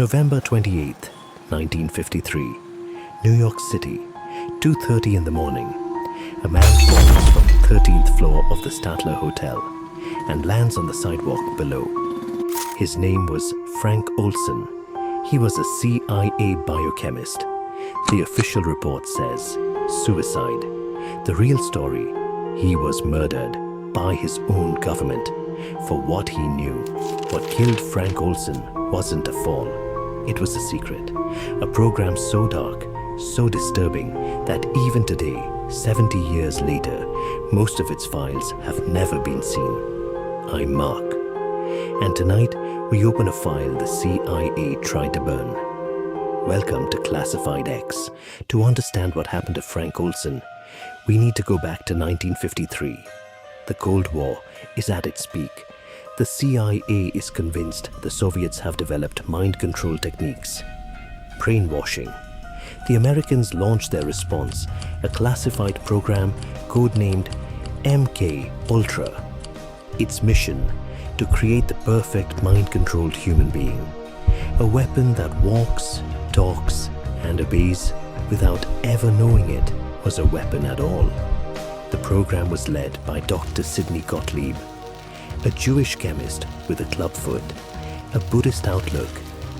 November 28th, 1953, New York City, 2:30 in the morning. A man falls from the 13th floor of the Statler Hotel and lands on the sidewalk below. His name was Frank Olson. He was a CIA biochemist. The official report says suicide. The real story, he was murdered by his own government for what he knew. What killed Frank Olson wasn't a fall. It was a secret. A program so dark, so disturbing that even today, 70 years later, most of its files have never been seen. I'm Mark. And tonight, we open a file the CIA tried to burn. Welcome to Classified X. To understand what happened to Frank Olson, we need to go back to 1953. The Cold War is at its peak. The CIA is convinced the Soviets have developed mind control techniques. Brainwashing. The Americans launched their response, a classified program codenamed MK Ultra. Its mission, to create the perfect mind-controlled human being. A weapon that walks, talks, and obeys without ever knowing it was a weapon at all. The program was led by Dr. Sidney Gottlieb, a Jewish chemist with a club foot, a Buddhist outlook,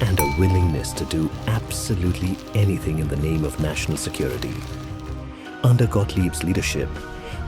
and a willingness to do absolutely anything in the name of national security. Under Gottlieb's leadership,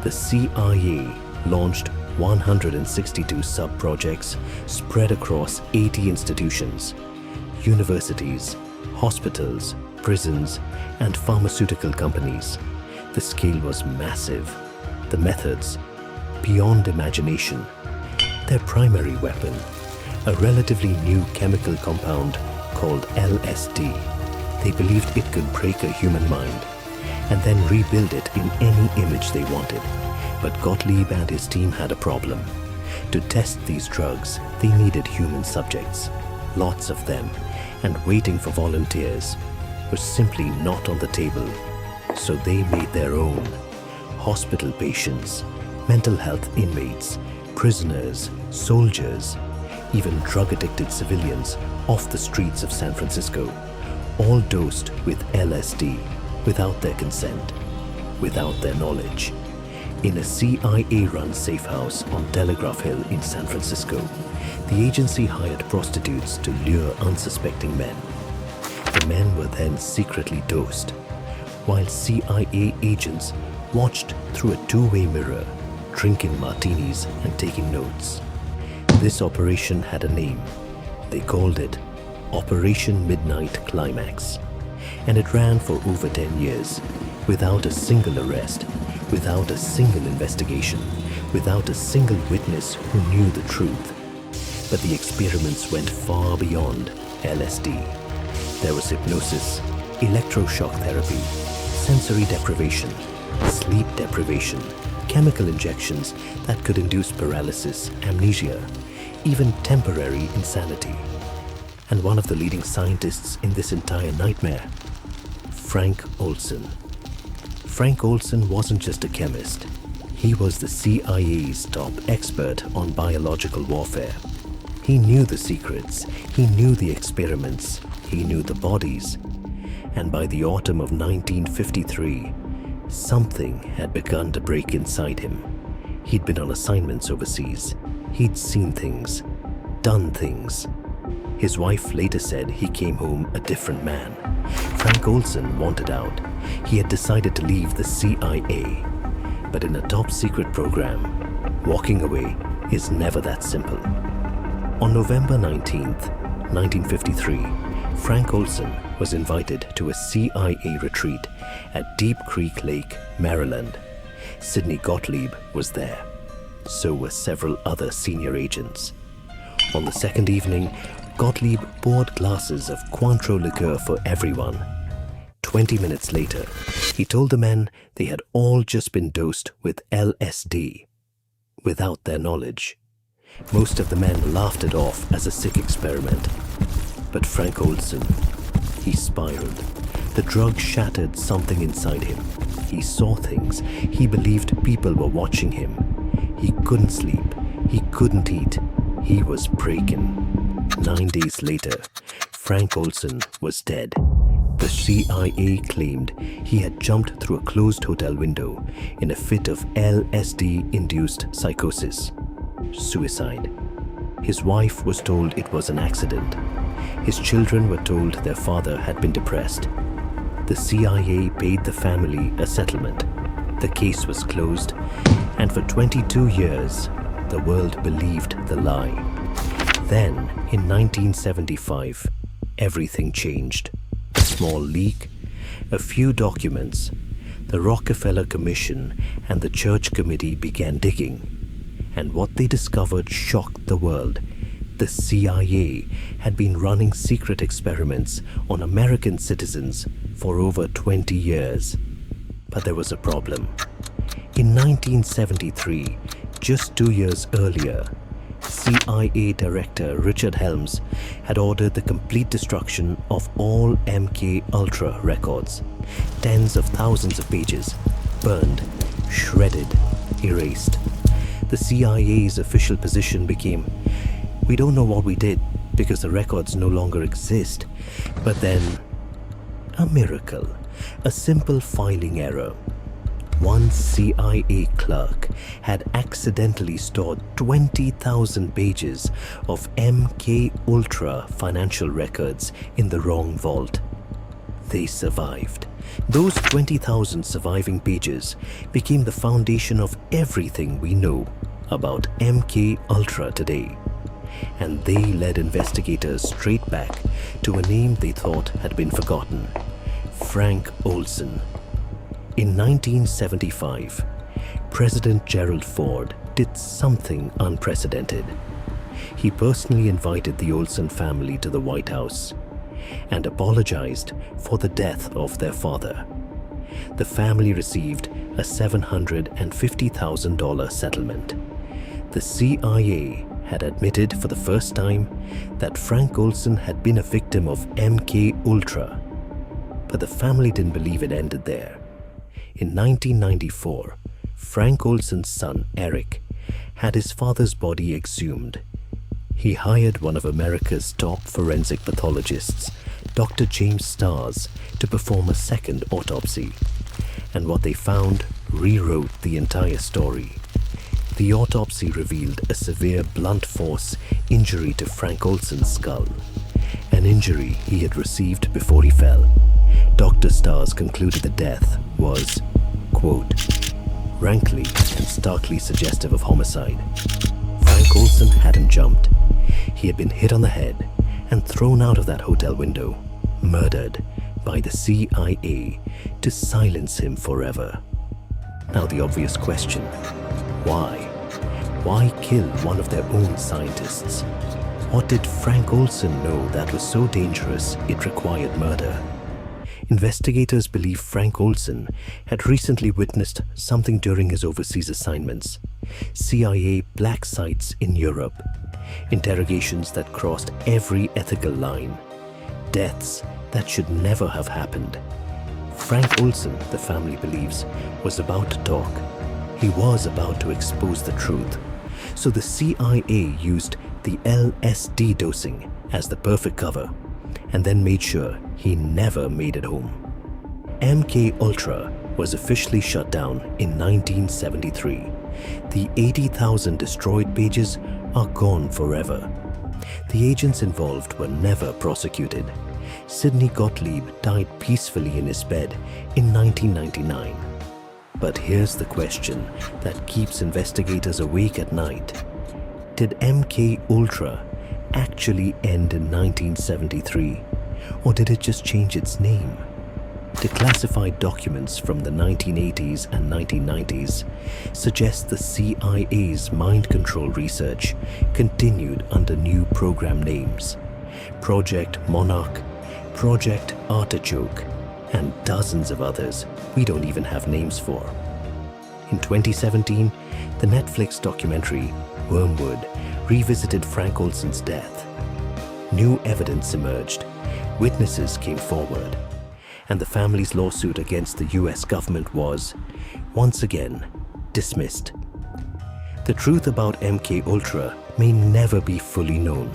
the CIA launched 162 sub-projects spread across 80 institutions, universities, hospitals, prisons, and pharmaceutical companies. The scale was massive. The methods, beyond imagination. Their primary weapon, a relatively new chemical compound called LSD. They believed it could break a human mind and then rebuild it in any image they wanted. But Gottlieb and his team had a problem. To test these drugs, they needed human subjects, lots of them, and waiting for volunteers was simply not on the table. So they made their own. Hospital patients, mental health inmates, prisoners, soldiers, even drug-addicted civilians off the streets of San Francisco, all dosed with LSD without their consent, without their knowledge. In a CIA-run safe house on Telegraph Hill in San Francisco, the agency hired prostitutes to lure unsuspecting men. The men were then secretly dosed, while CIA agents watched through a two-way mirror, drinking martinis and taking notes. This operation had a name. They called it Operation Midnight Climax. And it ran for over 10 years, without a single arrest, without a single investigation, without a single witness who knew the truth. But the experiments went far beyond LSD. There was hypnosis, electroshock therapy, sensory deprivation, sleep deprivation, chemical injections that could induce paralysis, amnesia, even temporary insanity. And one of the leading scientists in this entire nightmare, Frank Olson. Frank Olson wasn't just a chemist. He was the CIA's top expert on biological warfare. He knew the secrets, he knew the experiments, he knew the bodies. And by the autumn of 1953, something had begun to break inside him. He'd been on assignments overseas. He'd seen things, done things. His wife later said he came home a different man. Frank Olson wanted out. He had decided to leave the CIA. But in a top-secret program, walking away is never that simple. On November 19th, 1953, Frank Olson was invited to a CIA retreat at Deep Creek Lake, Maryland. Sidney Gottlieb was there. So were several other senior agents. On the second evening, Gottlieb poured glasses of Cointreau liqueur for everyone. 20 minutes later, he told the men they had all just been dosed with LSD, without their knowledge. Most of the men laughed it off as a sick experiment. But Frank Olson, he spiraled. The drug shattered something inside him. He saw things. He believed people were watching him. He couldn't sleep. He couldn't eat. He was breaking. 9 days later, Frank Olson was dead. The CIA claimed he had jumped through a closed hotel window in a fit of LSD-induced psychosis. Suicide. His wife was told it was an accident. His children were told their father had been depressed. The CIA paid the family a settlement. The case was closed, and for 22 years, the world believed the lie. Then, in 1975, everything changed. A small leak, a few documents, the Rockefeller Commission and the Church Committee began digging. And what they discovered shocked the world. The CIA had been running secret experiments on American citizens for over 20 years. But there was a problem. In 1973, just 2 years earlier, CIA Director Richard Helms had ordered the complete destruction of all MK Ultra records. Tens of thousands of pages, burned, shredded, erased. The CIA's official position became, "We don't know what we did because the records no longer exist." But then, a miracle, a simple filing error. One CIA clerk had accidentally stored 20,000 pages of MK Ultra financial records in the wrong vault. They survived. Those 20,000 surviving pages became the foundation of everything we know about MK Ultra today. And they led investigators straight back to a name they thought had been forgotten: Frank Olson. In 1975, President Gerald Ford did something unprecedented. He personally invited the Olson family to the White House and apologized for the death of their father. The family received a $750,000 settlement. The CIA had admitted for the first time that Frank Olson had been a victim of MK Ultra. But the family didn't believe it ended there. In 1994, Frank Olson's son, Eric, had his father's body exhumed. He hired one of America's top forensic pathologists, Dr. James Stars, to perform a second autopsy. And what they found rewrote the entire story. The autopsy revealed a severe blunt force injury to Frank Olson's skull, an injury he had received before he fell. Dr. Stars concluded the death was, quote, rankly and starkly suggestive of homicide. Frank Olson hadn't jumped. He had been hit on the head and thrown out of that hotel window, murdered by the CIA to silence him forever. Now the obvious question, why? Why kill one of their own scientists? What did Frank Olson know that was so dangerous it required murder? Investigators believe Frank Olson had recently witnessed something during his overseas assignments. CIA black sites in Europe, interrogations that crossed every ethical line, deaths that should never have happened. Frank Olson, the family believes, was about to talk. He was about to expose the truth. So the CIA used the LSD dosing as the perfect cover, and then made sure he never made it home. MK Ultra was officially shut down in 1973. The 80,000 destroyed pages are gone forever. The agents involved were never prosecuted. Sidney Gottlieb died peacefully in his bed in 1999. But here's the question that keeps investigators awake at night. Did MK Ultra actually end in 1973, or did it just change its name? Declassified documents from the 1980s and 1990s suggest the CIA's mind control research continued under new program names: Project Monarch, Project Artichoke, and dozens of others we don't even have names for. In 2017, the Netflix documentary Wormwood revisited Frank Olson's death. New evidence emerged, witnesses came forward, and the family's lawsuit against the US government was, once again, dismissed. The truth about MK Ultra may never be fully known.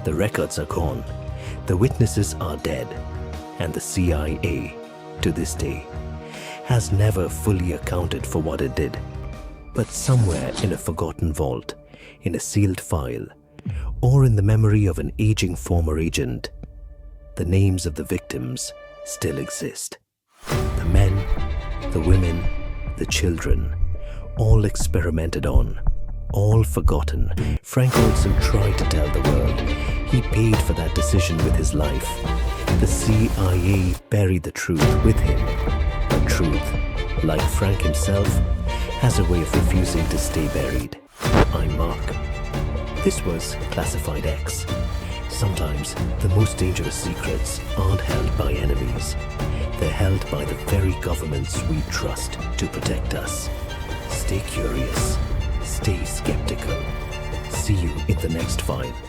The records are gone. The witnesses are dead, and the CIA, to this day, has never fully accounted for what it did. But somewhere in a forgotten vault, in a sealed file, or in the memory of an aging former agent, the names of the victims still exist. The men, the women, the children, all experimented on, all forgotten. Frank Olson tried to tell the world. He paid for that decision with his life. The CIA buried the truth with him. But truth, like Frank himself, has a way of refusing to stay buried. I'm Mark. This was Classified X. Sometimes the most dangerous secrets aren't held by enemies. They're held by the very governments we trust to protect us. Stay curious. Stay skeptical. See you in the next file.